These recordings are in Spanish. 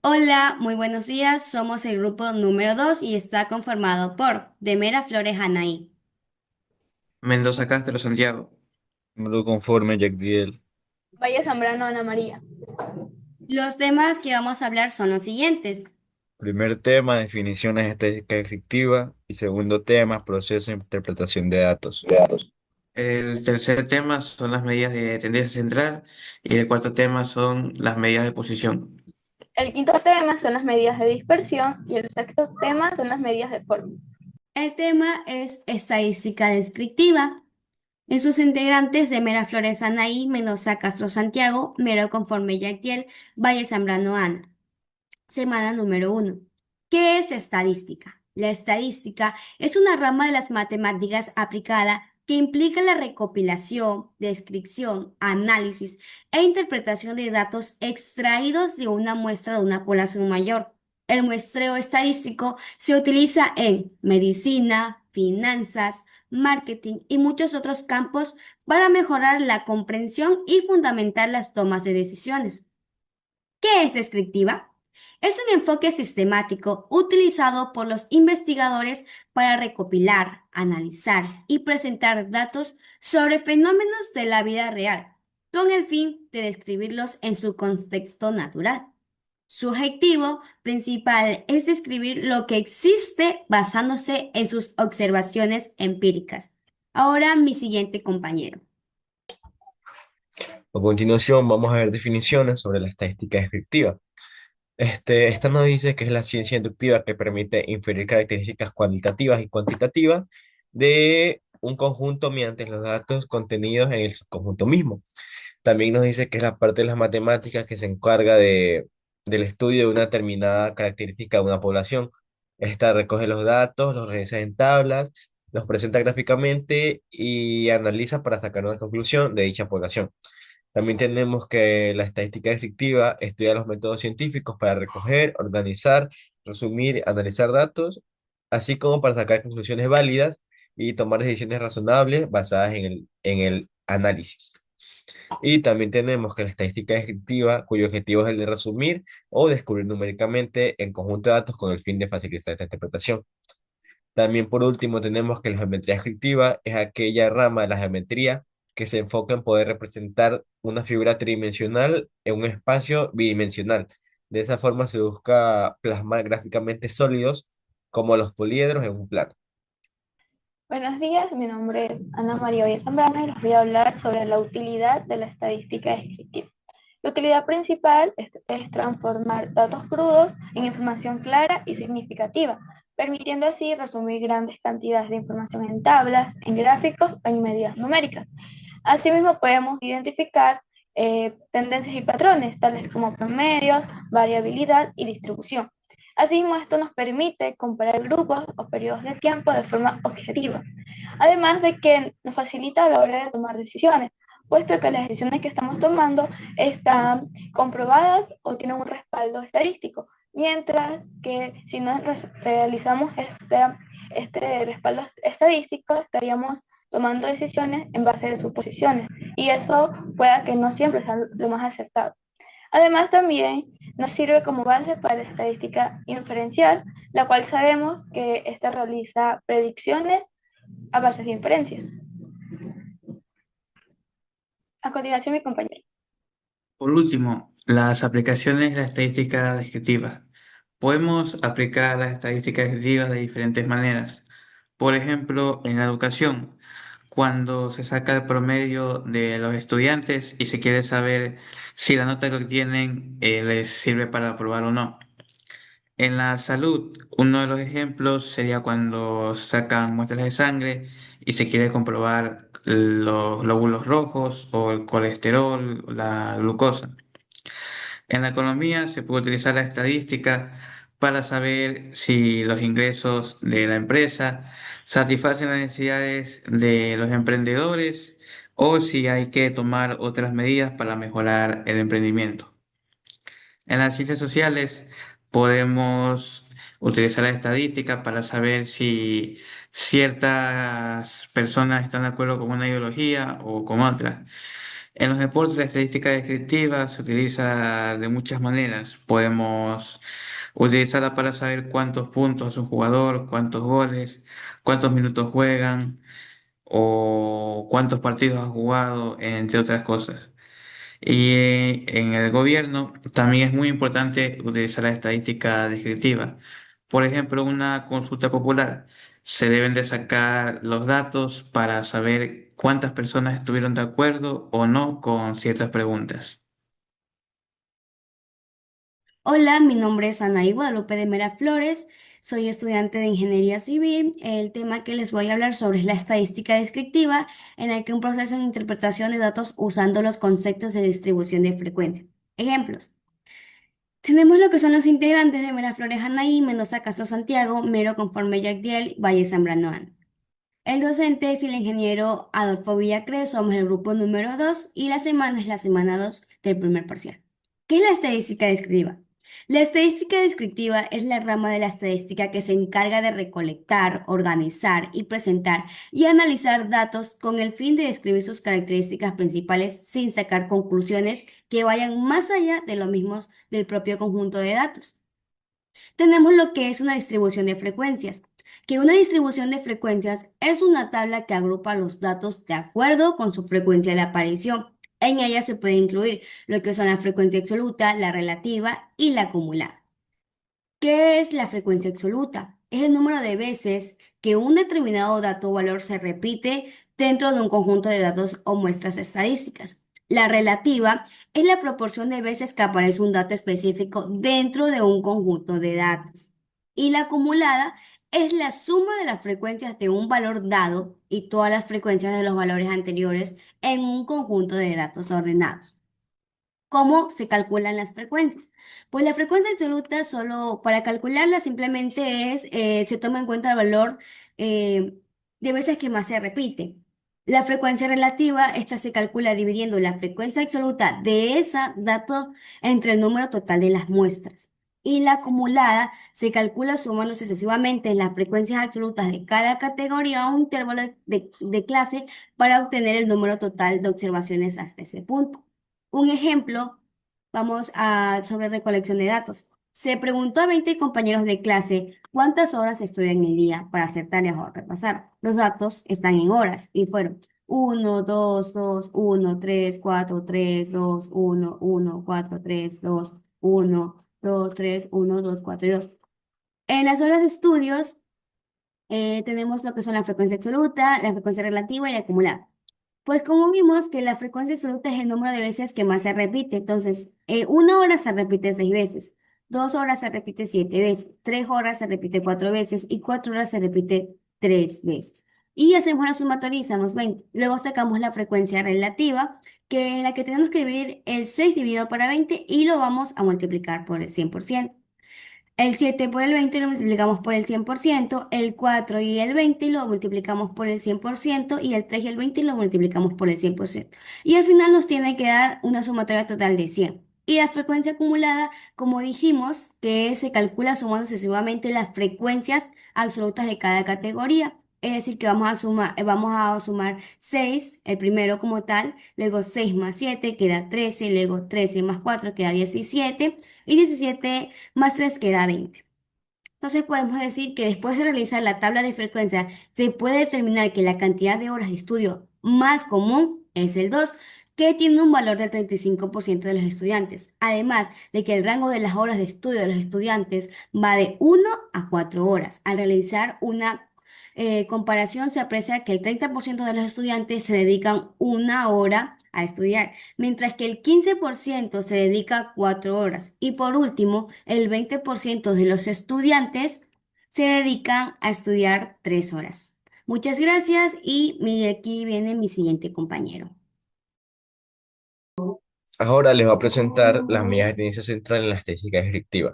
Hola, muy buenos días. Somos el grupo número 2 y está conformado por Demera Flores Anaí. Mendoza Castro Santiago. Número conforme, Jack Diel. Valle Zambrano, Ana María. Los temas que vamos a hablar son los siguientes. Primer tema, definiciones de estadística efectiva. Y segundo tema, proceso de interpretación de datos. De datos. El tercer tema son las medidas de tendencia central y el cuarto tema son las medidas de posición. El quinto tema son las medidas de dispersión y el sexto tema son las medidas de forma. El tema es estadística descriptiva. En sus integrantes, Demera Flores Anaí, Mendoza Castro Santiago, Mero Conforme Yactiel, Valle Zambrano Ana. Semana número 1. ¿Qué es estadística? La estadística es una rama de las matemáticas aplicada que implica la recopilación, descripción, análisis e interpretación de datos extraídos de una muestra de una población mayor. El muestreo estadístico se utiliza en medicina, finanzas, marketing y muchos otros campos para mejorar la comprensión y fundamentar las tomas de decisiones. ¿Qué es descriptiva? Es un enfoque sistemático utilizado por los investigadores para recopilar, analizar y presentar datos sobre fenómenos de la vida real, con el fin de describirlos en su contexto natural. Su objetivo principal es describir lo que existe basándose en sus observaciones empíricas. Ahora mi siguiente compañero. A continuación, vamos a ver definiciones sobre la estadística descriptiva. Esta nos dice que es la ciencia inductiva que permite inferir características cualitativas y cuantitativas de un conjunto mediante los datos contenidos en el subconjunto mismo. También nos dice que es la parte de las matemáticas que se encarga del estudio de una determinada característica de una población. Esta recoge los datos, los realiza en tablas, los presenta gráficamente y analiza para sacar una conclusión de dicha población. También tenemos que la estadística descriptiva estudia los métodos científicos para recoger, organizar, resumir, analizar datos, así como para sacar conclusiones válidas y tomar decisiones razonables basadas en el análisis. Y también tenemos que la estadística descriptiva, cuyo objetivo es el de resumir o descubrir numéricamente en conjunto de datos con el fin de facilitar esta interpretación. También por último tenemos que la geometría descriptiva es aquella rama de la geometría que se enfoca en poder representar una figura tridimensional en un espacio bidimensional. De esa forma se busca plasmar gráficamente sólidos como los poliedros en un plano. Buenos días, mi nombre es Ana María Valle Zambrano y les voy a hablar sobre la utilidad de la estadística descriptiva. La utilidad principal es transformar datos crudos en información clara y significativa, permitiendo así resumir grandes cantidades de información en tablas, en gráficos o en medidas numéricas. Asimismo, podemos identificar tendencias y patrones, tales como promedios, variabilidad y distribución. Asimismo, esto nos permite comparar grupos o periodos de tiempo de forma objetiva, además de que nos facilita a la hora de tomar decisiones, puesto que las decisiones que estamos tomando están comprobadas o tienen un respaldo estadístico, mientras que si no realizamos este respaldo estadístico, estaríamos tomando decisiones en base de suposiciones, y eso pueda que no siempre sea lo más acertado. Además, también nos sirve como base para la estadística inferencial, la cual sabemos que esta realiza predicciones a base de inferencias. A continuación, mi compañero. Por último, las aplicaciones de la estadística descriptiva. Podemos aplicar la estadística descriptiva de diferentes maneras. Por ejemplo, en la educación, cuando se saca el promedio de los estudiantes y se quiere saber si la nota que obtienen les sirve para aprobar o no. En la salud, uno de los ejemplos sería cuando sacan muestras de sangre y se quiere comprobar los glóbulos rojos o el colesterol, la glucosa. En la economía se puede utilizar la estadística para saber si los ingresos de la empresa satisfacen las necesidades de los emprendedores o si hay que tomar otras medidas para mejorar el emprendimiento. En las ciencias sociales podemos utilizar la estadística para saber si ciertas personas están de acuerdo con una ideología o con otra. En los deportes la estadística descriptiva se utiliza de muchas maneras. Podemos utilizarla para saber cuántos puntos hace un jugador, cuántos goles, cuántos minutos juegan o cuántos partidos ha jugado, entre otras cosas. Y en el gobierno también es muy importante utilizar la estadística descriptiva. Por ejemplo, una consulta popular. Se deben de sacar los datos para saber cuántas personas estuvieron de acuerdo o no con ciertas preguntas. Hola, mi nombre es Anaí Guadalupe de Mera Flores, soy estudiante de Ingeniería Civil. El tema que les voy a hablar sobre es la estadística descriptiva, en el que un proceso de interpretación de datos usando los conceptos de distribución de frecuencia. Ejemplos. Tenemos lo que son los integrantes de Mera Flores Anaí, Mendoza Castro Santiago, Mero Conforme Yagdiel, Valle Zambrano Ana. El docente es el ingeniero Adolfo Villacres, somos el grupo número 2 y la semana es la semana 2 del primer parcial. ¿Qué es la estadística descriptiva? La estadística descriptiva es la rama de la estadística que se encarga de recolectar, organizar y presentar y analizar datos con el fin de describir sus características principales sin sacar conclusiones que vayan más allá de lo mismo del propio conjunto de datos. Tenemos lo que es una distribución de frecuencias, que una distribución de frecuencias es una tabla que agrupa los datos de acuerdo con su frecuencia de aparición. En ella se puede incluir lo que son la frecuencia absoluta, la relativa y la acumulada. ¿Qué es la frecuencia absoluta? Es el número de veces que un determinado dato o valor se repite dentro de un conjunto de datos o muestras estadísticas. La relativa es la proporción de veces que aparece un dato específico dentro de un conjunto de datos. Y la acumulada es la suma de las frecuencias de un valor dado y todas las frecuencias de los valores anteriores en un conjunto de datos ordenados. ¿Cómo se calculan las frecuencias? Pues la frecuencia absoluta solo para calcularla simplemente se toma en cuenta el valor eh, de veces que más se repite. La frecuencia relativa, esta se calcula dividiendo la frecuencia absoluta de ese dato entre el número total de las muestras. Y la acumulada se calcula sumando sucesivamente las frecuencias absolutas de cada categoría a un intervalo de clase para obtener el número total de observaciones hasta ese punto. Un ejemplo, sobre recolección de datos. Se preguntó a 20 compañeros de clase cuántas horas estudian en el día para hacer tareas o repasar. Los datos están en horas y fueron 1, 2, 2, 1, 3, 4, 3, 2, 1, 1, 4, 3, 2, 1, 2, 3, 1, 2, 4 y 2. En las horas de estudios tenemos lo que son la frecuencia absoluta, la frecuencia relativa y la acumulada. Pues como vimos que la frecuencia absoluta es el número de veces que más se repite, entonces 1 hora se repite 6 veces, 2 horas se repite 7 veces, 3 horas se repite 4 veces y 4 horas se repite 3 veces. Y hacemos la sumatoria y hacemos 20. Luego sacamos la frecuencia relativa, que en la que tenemos que dividir el 6 dividido para 20 y lo vamos a multiplicar por el 100%. El 7 por el 20 lo multiplicamos por el 100%, el 4 y el 20 lo multiplicamos por el 100% y el 3 y el 20 lo multiplicamos por el 100%. Y al final nos tiene que dar una sumatoria total de 100. Y la frecuencia acumulada, como dijimos, que se calcula sumando sucesivamente las frecuencias absolutas de cada categoría. Es decir, que vamos a sumar 6, el primero como tal, luego 6 más 7 queda 13, luego 13 más 4 queda 17 y 17 más 3 queda 20. Entonces podemos decir que después de realizar la tabla de frecuencia se puede determinar que la cantidad de horas de estudio más común es el 2, que tiene un valor del 35% de los estudiantes. Además de que el rango de las horas de estudio de los estudiantes va de 1 a 4 horas. Al realizar una comparación se aprecia que el 30% de los estudiantes se dedican 1 hora a estudiar, mientras que el 15% se dedica 4 horas. Y por último, el 20% de los estudiantes se dedican a estudiar 3 horas. Muchas gracias y aquí viene mi siguiente compañero. Ahora les voy a presentar las medidas de tendencia central en la estadística descriptiva.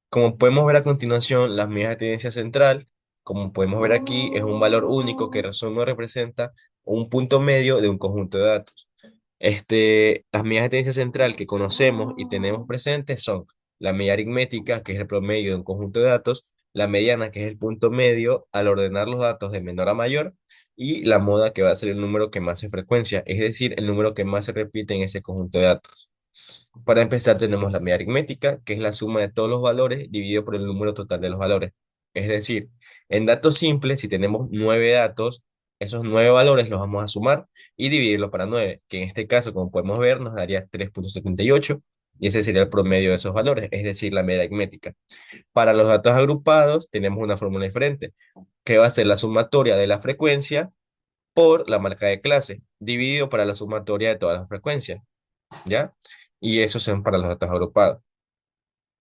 Como podemos ver a continuación, las medidas de tendencia central, como podemos ver aquí, es un valor único que resume o representa un punto medio de un conjunto de datos. Las medidas de tendencia central que conocemos y tenemos presentes son la media aritmética, que es el promedio de un conjunto de datos, la mediana, que es el punto medio al ordenar los datos de menor a mayor, y la moda, que va a ser el número que más se frecuencia, es decir, el número que más se repite en ese conjunto de datos. Para empezar, tenemos la media aritmética, que es la suma de todos los valores dividido por el número total de los valores. Es decir, en datos simples, si tenemos 9 datos, esos 9 valores los vamos a sumar y dividirlos para 9, que en este caso, como podemos ver, nos daría 3,78 y ese sería el promedio de esos valores, es decir, la media aritmética. Para los datos agrupados, tenemos una fórmula diferente, que va a ser la sumatoria de la frecuencia por la marca de clase, dividido para la sumatoria de todas las frecuencias, ¿ya? Y esos son para los datos agrupados.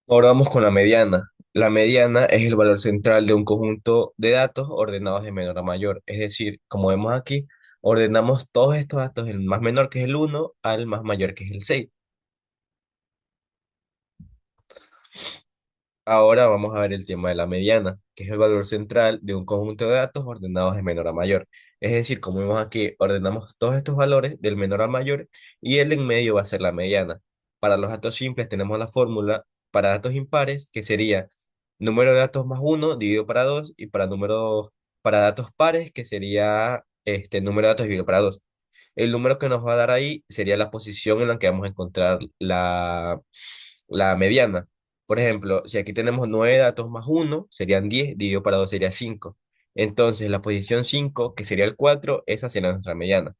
Ahora vamos con la mediana. La mediana es el valor central de un conjunto de datos ordenados de menor a mayor. Es decir, como vemos aquí, ordenamos todos estos datos del más menor, que es el 1, al más mayor, que es el 6. Ahora vamos a ver el tema de la mediana, que es el valor central de un conjunto de datos ordenados de menor a mayor. Es decir, como vemos aquí, ordenamos todos estos valores del menor al mayor y el de en medio va a ser la mediana. Para los datos simples tenemos la fórmula para datos impares, que sería número de datos más uno dividido para 2 y para datos pares, que sería número de datos dividido para 2. El número que nos va a dar ahí sería la posición en la que vamos a encontrar la mediana. Por ejemplo, si aquí tenemos 9 datos más uno serían 10, dividido para 2 sería 5. Entonces, la posición 5 que sería el 4, esa sería nuestra mediana.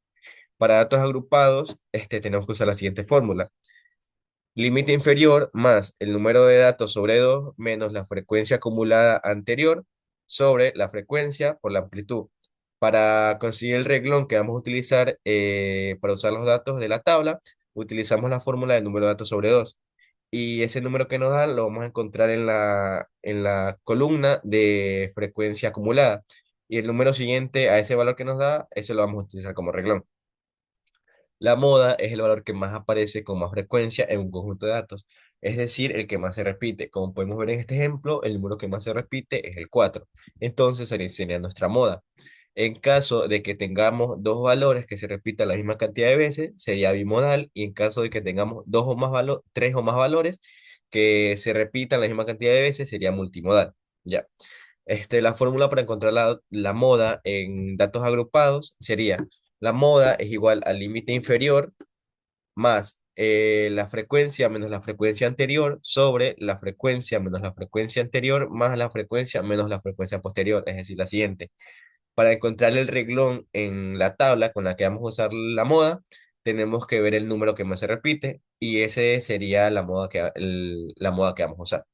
Para datos agrupados, tenemos que usar la siguiente fórmula. Límite inferior más el número de datos sobre 2 menos la frecuencia acumulada anterior sobre la frecuencia por la amplitud. Para conseguir el reglón que vamos a utilizar para usar los datos de la tabla, utilizamos la fórmula del número de datos sobre 2. Y ese número que nos da lo vamos a encontrar en la columna de frecuencia acumulada. Y el número siguiente a ese valor que nos da, ese lo vamos a utilizar como reglón. La moda es el valor que más aparece con más frecuencia en un conjunto de datos, es decir, el que más se repite. Como podemos ver en este ejemplo, el número que más se repite es el 4. Entonces sería nuestra moda. En caso de que tengamos dos valores que se repitan la misma cantidad de veces, sería bimodal, y en caso de que tengamos tres o más valores que se repitan la misma cantidad de veces, sería multimodal. Ya. La fórmula para encontrar la moda en datos agrupados sería: la moda es igual al límite inferior más la frecuencia menos la frecuencia anterior sobre la frecuencia menos la frecuencia anterior más la frecuencia menos la frecuencia posterior, es decir, la siguiente. Para encontrar el reglón en la tabla con la que vamos a usar la moda, tenemos que ver el número que más se repite y ese sería la moda que vamos a usar.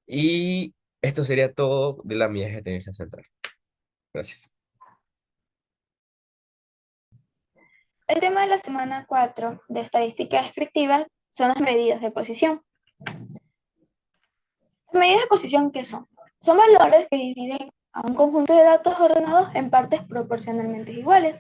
Y esto sería todo de la mía de tendencia central. Gracias. El tema de la semana 4 de estadística descriptiva son las medidas de posición. Las medidas de posición, ¿qué son? Son valores que dividen a un conjunto de datos ordenados en partes proporcionalmente iguales,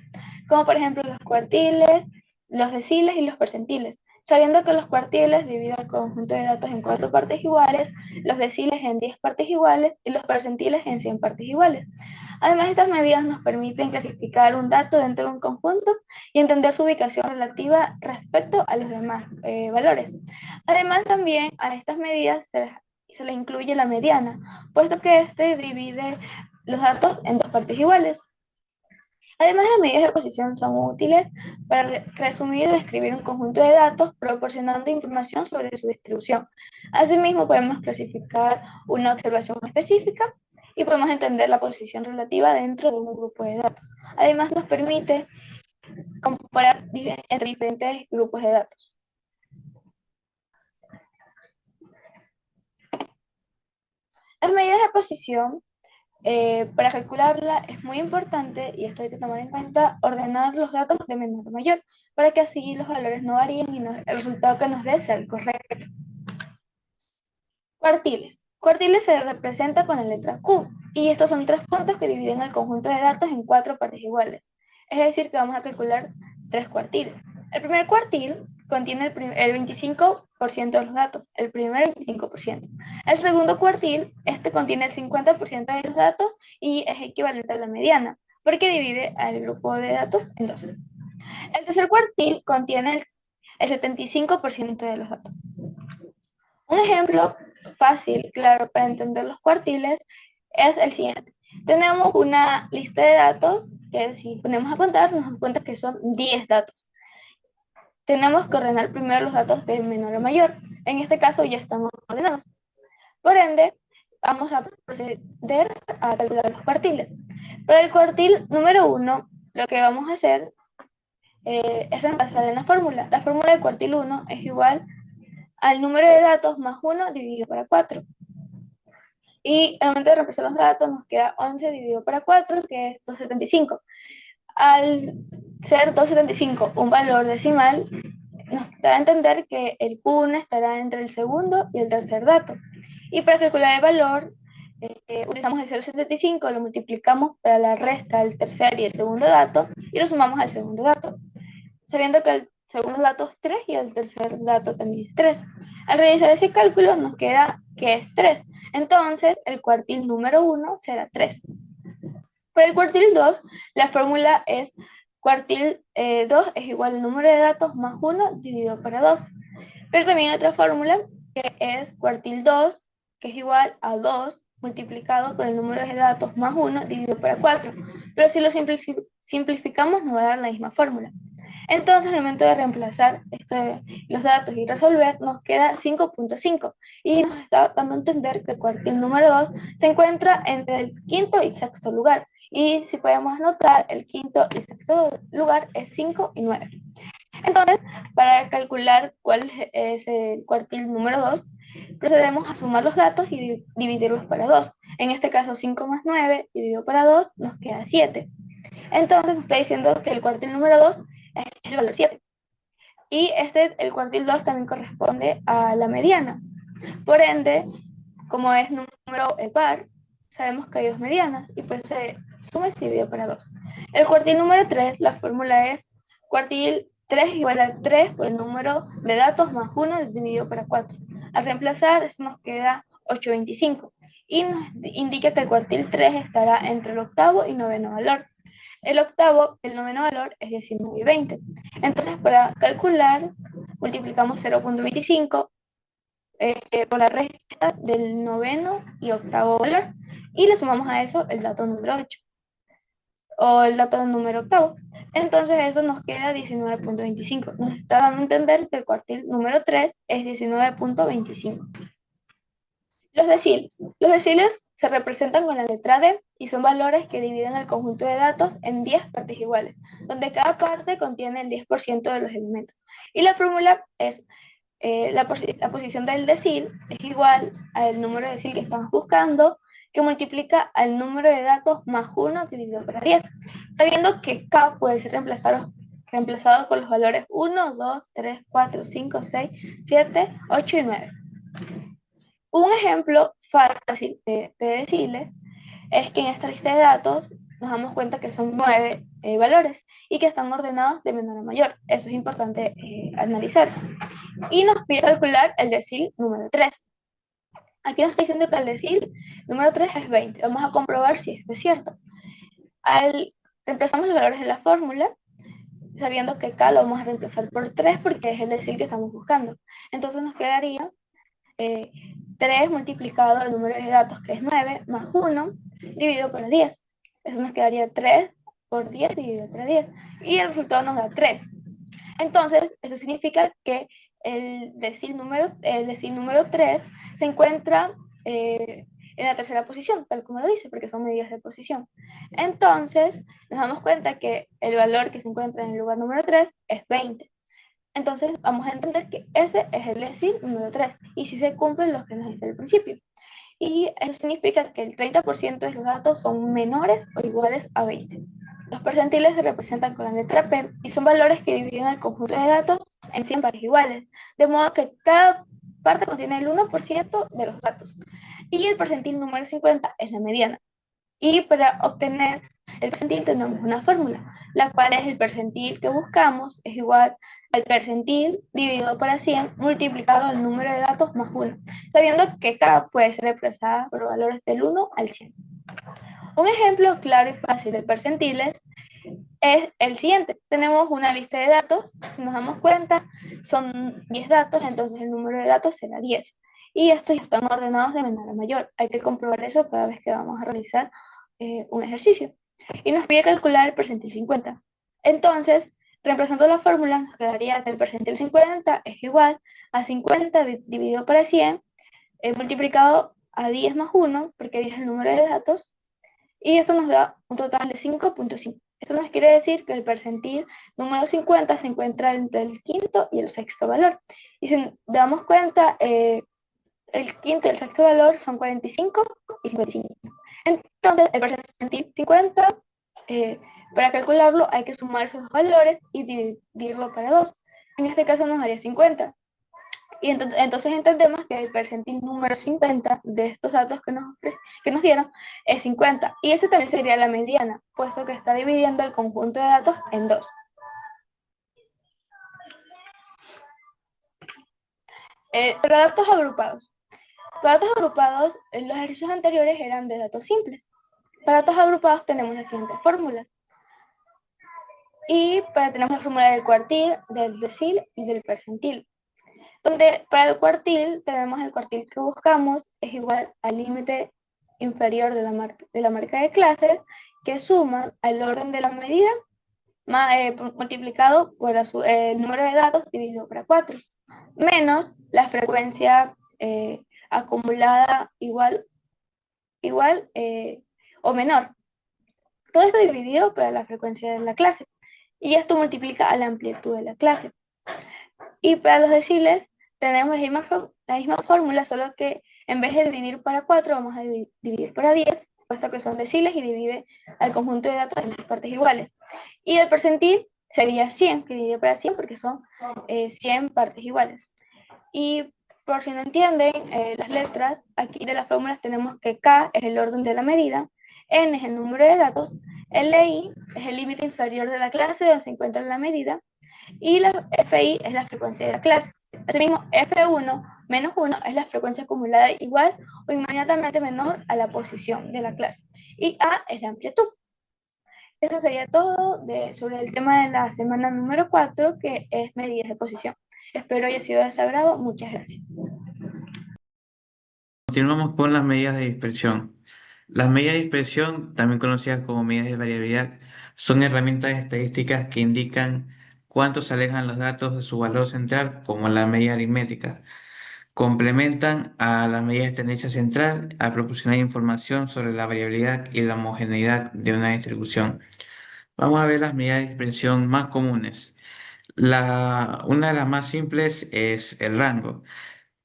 como por ejemplo los cuartiles, los deciles y los percentiles, sabiendo que los cuartiles dividen el conjunto de datos en 4 partes iguales, los deciles en 10 partes iguales y los percentiles en 100 partes iguales. Además, estas medidas nos permiten clasificar un dato dentro de un conjunto y entender su ubicación relativa respecto a los demás valores. Además, también a estas medidas se le incluye la mediana, puesto que este divide los datos en 2 partes iguales. Además, las medidas de posición son útiles para resumir y describir un conjunto de datos proporcionando información sobre su distribución. Asimismo, podemos clasificar una observación específica y podemos entender la posición relativa dentro de un grupo de datos. Además, nos permite comparar entre diferentes grupos de datos. Las medidas de posición, para calcularla es muy importante, y esto hay que tomar en cuenta, ordenar los datos de menor a mayor, para que así los valores no varíen y el resultado que nos dé sea el correcto. Cuartiles. Cuartiles se representa con la letra Q, y estos son 3 puntos que dividen el conjunto de datos en 4 partes iguales. Es decir, que vamos a calcular 3 cuartiles. El primer cuartil contiene el 25% de los datos, el primer 25%. El segundo cuartil, contiene el 50% de los datos y es equivalente a la mediana, porque divide al grupo de datos en 2. El tercer cuartil contiene el 75% de los datos. Un ejemplo fácil, claro, para entender los cuartiles es el siguiente. Tenemos una lista de datos que si ponemos a contar, nos damos cuenta que son 10 datos. Tenemos que ordenar primero los datos de menor a mayor. En este caso ya estamos ordenados. Por ende, vamos a proceder a calcular los cuartiles. Para el cuartil número 1, lo que vamos a hacer es reemplazar en la fórmula. La fórmula del cuartil 1 es igual al número de datos más 1 dividido para 4. Y al momento de reemplazar los datos nos queda 11 dividido para 4, que es 275. Al ser 275 un valor decimal, nos da a entender que el Q1 estará entre el segundo y el tercer dato. Y para calcular el valor, utilizamos el 0,75, lo multiplicamos para la resta del tercer y el segundo dato, y lo sumamos al segundo dato, sabiendo que el segundo dato es 3 y el tercer dato también es 3. Al realizar ese cálculo nos queda que es 3. Entonces, el cuartil número 1 será 3. Para el cuartil 2, la fórmula es cuartil 2 es igual al número de datos más 1 dividido para 2. Pero también hay otra fórmula que es cuartil 2, que es igual a 2 multiplicado por el número de datos más 1 dividido para 4. Pero si lo simplificamos nos va a dar la misma fórmula. Entonces, al momento de reemplazar los datos y resolver, nos queda 5.5 y nos está dando a entender que el cuartil número 2 se encuentra entre el quinto y sexto lugar. Y si podemos anotar, el quinto y sexto lugar es 5 y 9. Entonces, para calcular cuál es el cuartil número 2, procedemos a sumar los datos y dividirlos para 2. En este caso, 5 más 9 dividido para 2 nos queda 7. Entonces, nos está diciendo que el cuartil número 2 es el valor 7. Y el cuartil 2 también corresponde a la mediana. Por ende, como es número par, sabemos que hay dos medianas y pues se suma y se divide para 2. El cuartil número 3, la fórmula es cuartil 3 igual a 3 por el número de datos más 1 dividido para 4. Al reemplazar, eso nos queda 8,25 y nos indica que el cuartil 3 estará entre el octavo y noveno valor. El noveno valor es 19 y 20. Entonces, para calcular, multiplicamos 0,25 por la resta del noveno y octavo valor y le sumamos a eso el dato número 8 o el dato número octavo. Entonces eso nos queda 19.25. Nos está dando a entender que el cuartil número 3 es 19.25. Los deciles. Los deciles se representan con la letra D y son valores que dividen el conjunto de datos en 10 partes iguales, donde cada parte contiene el 10% de los elementos. Y la fórmula es la posición del decil es igual al número de decil que estamos buscando, que multiplica al número de datos más 1 dividido por 10, sabiendo que K puede ser reemplazado por los valores 1, 2, 3, 4, 5, 6, 7, 8 y 9. Un ejemplo fácil de deciles es que en esta lista de datos nos damos cuenta que son 9 valores y que están ordenados de menor a mayor. Eso es importante analizar. Y nos pide calcular el decil número 3. Aquí nos está diciendo que el decil número 3 es 20. Vamos a comprobar si esto es cierto. Reemplazamos los valores de la fórmula, sabiendo que K lo vamos a reemplazar por 3 porque es el decil que estamos buscando. Entonces nos quedaría 3 multiplicado el número de datos, que es 9, más 1, dividido por 10. Eso nos quedaría 3 por 10 dividido por 10. Y el resultado nos da 3. Entonces, eso significa que el decil número 3 se encuentra en la tercera posición, tal como lo dice, porque son medidas de posición. Entonces, nos damos cuenta que el valor que se encuentra en el lugar número 3 es 20. Entonces, vamos a entender que ese es el decil número 3, y si se cumplen los que nos dice al principio. Y eso significa que el 30% de los datos son menores o iguales a 20. Los percentiles se representan con la letra P y son valores que dividen el conjunto de datos en 100 pares iguales, de modo que cada parte contiene el 1% de los datos. Y el percentil número 50 es la mediana. Y para obtener el percentil tenemos una fórmula, la cual es el percentil que buscamos es igual al percentil dividido para 100 multiplicado al número de datos más 1, sabiendo que K puede ser reemplazada por valores del 1 al 100. Un ejemplo claro y fácil de percentiles es el siguiente. Tenemos una lista de datos, si nos damos cuenta, son 10 datos, entonces el número de datos será 10. Y estos ya están ordenados de menor a mayor. Hay que comprobar eso cada vez que vamos a realizar un ejercicio. y nos pide calcular el percentil 50. Entonces, reemplazando la fórmula, nos quedaría que el percentil 50 es igual a 50 dividido por 100, multiplicado a 10 más 1, porque 10 es el número de datos, y eso nos da un total de 5.5. Esto nos quiere decir que el percentil número 50 se encuentra entre el quinto y el sexto valor. Y si damos cuenta, el quinto y el sexto valor son 45 y 55. Entonces, el percentil 50, para calcularlo hay que sumar esos dos valores y dividirlo para 2. En este caso nos daría 50. Y entonces entendemos que el percentil número 50 de estos datos que nos dieron es 50. Y ese también sería la mediana, puesto que está dividiendo el conjunto de datos en 2. Para datos agrupados. Para datos agrupados, los ejercicios anteriores eran de datos simples. Para datos agrupados tenemos las siguientes fórmulas. Y tenemos la fórmula del cuartil, del decil y del percentil. Donde para el cuartil tenemos el cuartil que buscamos es igual al límite inferior de la marca de clase, que suma al orden de la medida multiplicado por el número de datos dividido por 4, menos la frecuencia acumulada igual o menor. Todo esto dividido por la frecuencia de la clase. Y esto multiplica a la amplitud de la clase. Y para los deciles tenemos la misma fórmula, solo que en vez de dividir para 4, vamos a dividir para 10, puesto que son deciles y divide al conjunto de datos en 10 partes iguales. Y el percentil sería 100, que divide para 100 porque son 100 partes iguales. Y por si no entienden las letras, aquí de las fórmulas tenemos que K es el orden de la medida, N es el número de datos, LI es el límite inferior de la clase donde se encuentra la medida, y la FI es la frecuencia de la clase. Asimismo, F1 menos 1 es la frecuencia acumulada igual o inmediatamente menor a la posición de la clase. Y A es la amplitud. Eso sería todo sobre el tema de la semana número 4, que es medidas de posición. Espero haya sido de su agrado. Muchas gracias. Continuamos con las medidas de dispersión. Las medidas de dispersión, también conocidas como medidas de variabilidad, son herramientas estadísticas que indican cuánto se alejan los datos de su valor central, como la medida aritmética. Complementan a la medida de tendencia central a proporcionar información sobre la variabilidad y la homogeneidad de una distribución. Vamos a ver las medidas de dispersión más comunes. Una de las más simples es el rango.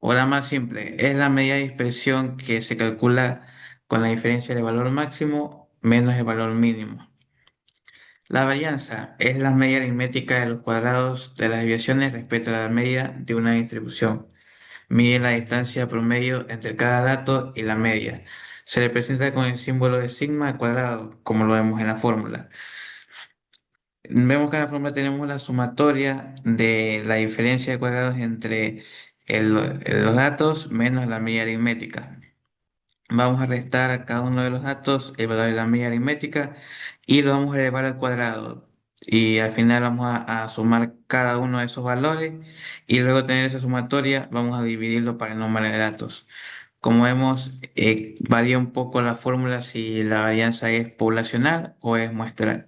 O la más simple, es la medida de dispersión que se calcula con la diferencia de valor máximo menos el valor mínimo. La varianza es la medida aritmética de los cuadrados de las desviaciones respecto a la media de una distribución. Mide la distancia promedio entre cada dato y la media. Se representa con el símbolo de sigma al cuadrado, como lo vemos en la fórmula. Vemos que en la fórmula tenemos la sumatoria de la diferencia de cuadrados entre los datos menos la media aritmética. Vamos a restar a cada uno de los datos el valor de la media aritmética y lo vamos a elevar al cuadrado. Y al final vamos a sumar cada uno de esos valores y luego tener esa sumatoria vamos a dividirlo para el número de datos. Como vemos, varía un poco la fórmula si la varianza es poblacional o es muestral.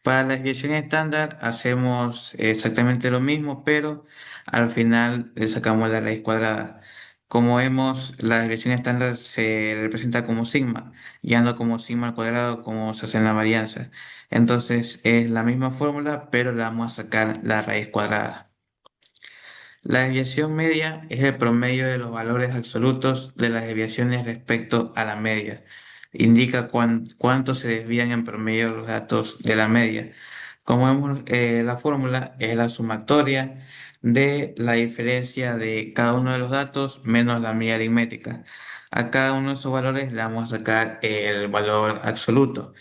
Para la desviación estándar hacemos exactamente lo mismo, pero al final le sacamos la raíz cuadrada. Como vemos, la desviación estándar se representa como sigma, ya no como sigma al cuadrado como se hace en la varianza. Entonces es la misma fórmula, pero le vamos a sacar la raíz cuadrada. La desviación media es el promedio de los valores absolutos de las desviaciones respecto a la media. Indica cuánto se desvían en promedio los datos de la media. Como vemos, la fórmula es la sumatoria de la diferencia de cada uno de los datos menos la media aritmética. A cada uno de esos valores le vamos a sacar el valor absoluto.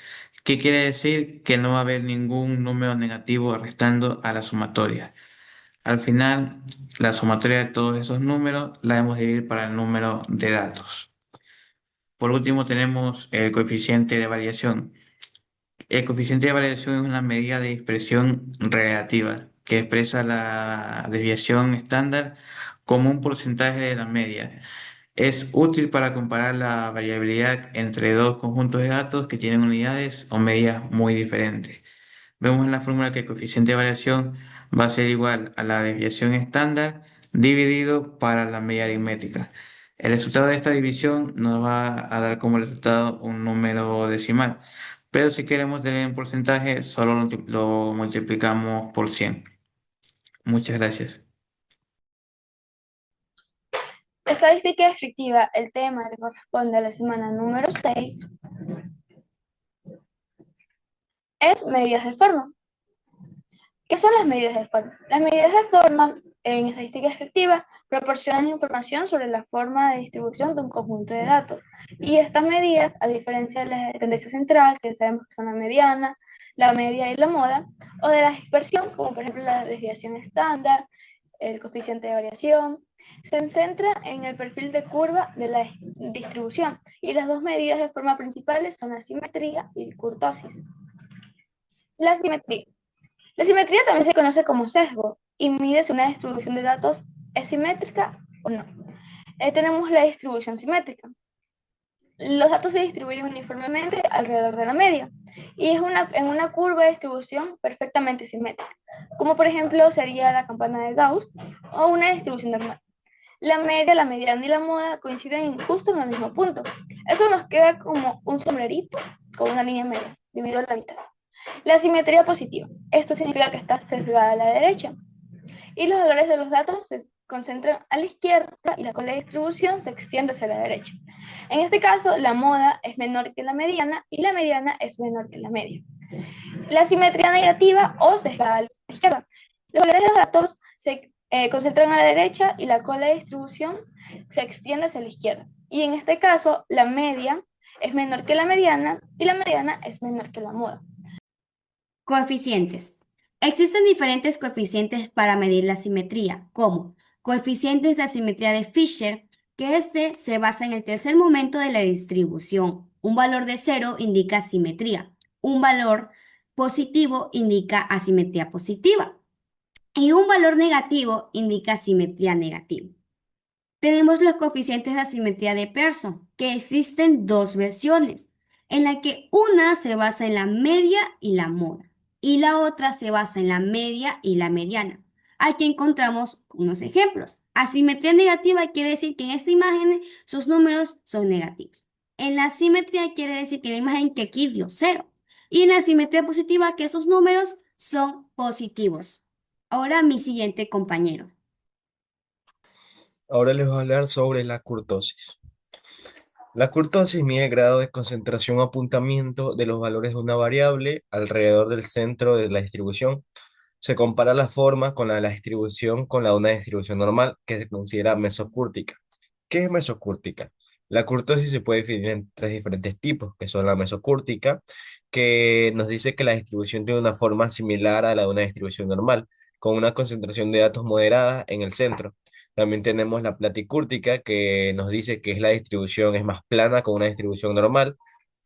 ¿Qué quiere decir? Que no va a haber ningún número negativo restando a la sumatoria. Al final, la sumatoria de todos esos números la debemos dividir para el número de datos. Por último, tenemos el coeficiente de variación. El coeficiente de variación es una medida de dispersión relativa que expresa la desviación estándar como un porcentaje de la media. Es útil para comparar la variabilidad entre dos conjuntos de datos que tienen unidades o medidas muy diferentes. Vemos en la fórmula que el coeficiente de variación va a ser igual a la desviación estándar dividido para la media aritmética. El resultado de esta división nos va a dar como resultado un número decimal, pero si queremos tener en porcentaje, solo lo multiplicamos por 100. Muchas gracias. Estadística descriptiva, el tema que corresponde a la semana número 6, es medidas de forma. ¿Qué son las medidas de forma? Las medidas de forma en estadística descriptiva proporcionan información sobre la forma de distribución de un conjunto de datos. Y estas medidas, a diferencia de la tendencia central, que sabemos que son la mediana, la media y la moda, o de la dispersión, como por ejemplo la desviación estándar, el coeficiente de variación, se centra en el perfil de curva de la distribución. Y las dos medidas de forma principales son la simetría y kurtosis. La simetría. La simetría también se conoce como sesgo y mide si una distribución de datos es simétrica o no. Tenemos la distribución simétrica. Los datos se distribuyen uniformemente alrededor de la media y es en una curva de distribución perfectamente simétrica, como por ejemplo sería la campana de Gauss o una distribución normal. La media, la mediana y la moda coinciden justo en el mismo punto. Eso nos queda como un sombrerito con una línea media, dividido a la mitad. La simetría positiva. Esto significa que está sesgada a la derecha. Y los valores de los datos se concentran a la izquierda y la cola de distribución se extiende hacia la derecha. En este caso, la moda es menor que la mediana y la mediana es menor que la media. La simetría negativa o sesgada a la izquierda. Los valores de los datos se concentran a la derecha y la cola de distribución se extiende hacia la izquierda. Y en este caso, la media es menor que la mediana y la mediana es menor que la moda. Coeficientes. Existen diferentes coeficientes para medir la simetría, como coeficientes de asimetría de Fisher, que este se basa en el tercer momento de la distribución. Un valor de 0 indica simetría. Un valor positivo indica asimetría positiva. Y un valor negativo indica simetría negativa. Tenemos los coeficientes de asimetría de Pearson, que existen dos versiones, en la que una se basa en la media y la moda, y la otra se basa en la media y la mediana. Aquí encontramos unos ejemplos. Asimetría negativa quiere decir que en esta imagen sus números son negativos. En la simetría quiere decir que la imagen que aquí dio 0. Y en la simetría positiva que esos números son positivos. Ahora mi siguiente compañero. Ahora les voy a hablar sobre la kurtosis. La kurtosis mide el grado de concentración o apuntamiento de los valores de una variable alrededor del centro de la distribución. Se compara la forma con la de la distribución con la de una distribución normal, que se considera mesocúrtica. ¿Qué es mesocúrtica? La kurtosis se puede definir en tres diferentes tipos, que son la mesocúrtica, que nos dice que la distribución tiene una forma similar a la de una distribución normal, con una concentración de datos moderada en el centro. También tenemos la platicúrtica, que nos dice que la distribución es más plana con una distribución normal,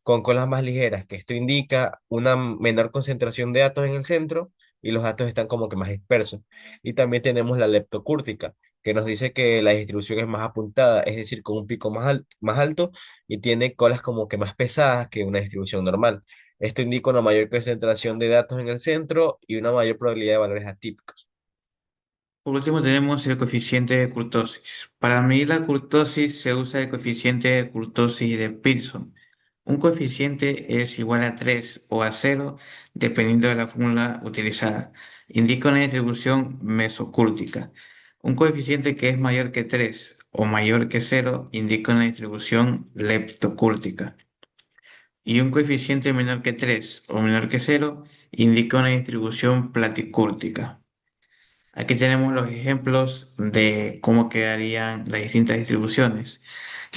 con colas más ligeras, que esto indica una menor concentración de datos en el centro y los datos están como que más dispersos. Y también tenemos la leptocúrtica, que nos dice que la distribución es más apuntada, es decir, con un pico más alto y tiene colas como que más pesadas que una distribución normal. Esto indica una mayor concentración de datos en el centro y una mayor probabilidad de valores atípicos. Por último tenemos el coeficiente de kurtosis. Para medir la kurtosis se usa el coeficiente de kurtosis de Pearson. Un coeficiente es igual a 3 o a 0 dependiendo de la fórmula utilizada. Indica una distribución mesocúrtica. Un coeficiente que es mayor que 3 o mayor que 0 indica una distribución leptocúrtica. Y un coeficiente menor que 3 o menor que 0 indica una distribución platicúrtica. Aquí tenemos los ejemplos de cómo quedarían las distintas distribuciones.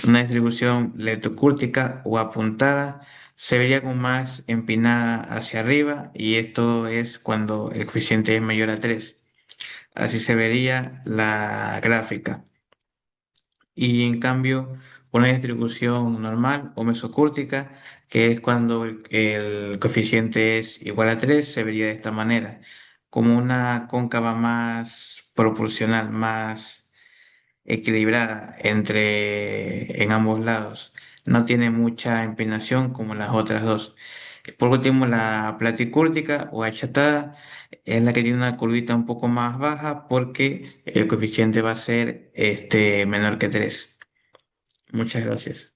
Una distribución leptocúrtica o apuntada se vería como más empinada hacia arriba y esto es cuando el coeficiente es mayor a 3. Así se vería la gráfica. Y en cambio, una distribución normal o mesocúrtica, que es cuando el coeficiente es igual a 3, se vería de esta manera, como una cóncava más proporcional, más equilibrada en ambos lados. No tiene mucha empinación como las otras dos. Por último, la platicúrtica o achatada es la que tiene una curvita un poco más baja porque el coeficiente va a ser menor que 3. Muchas gracias.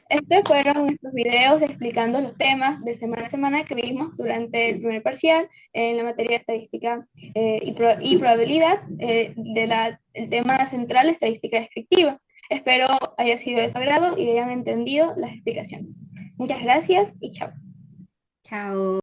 Estos fueron nuestros videos explicando los temas de semana a semana que vimos durante el primer parcial en la materia de estadística y probabilidad el tema central, estadística descriptiva. Espero haya sido de su agrado y hayan entendido las explicaciones. Muchas gracias y chao. Chao.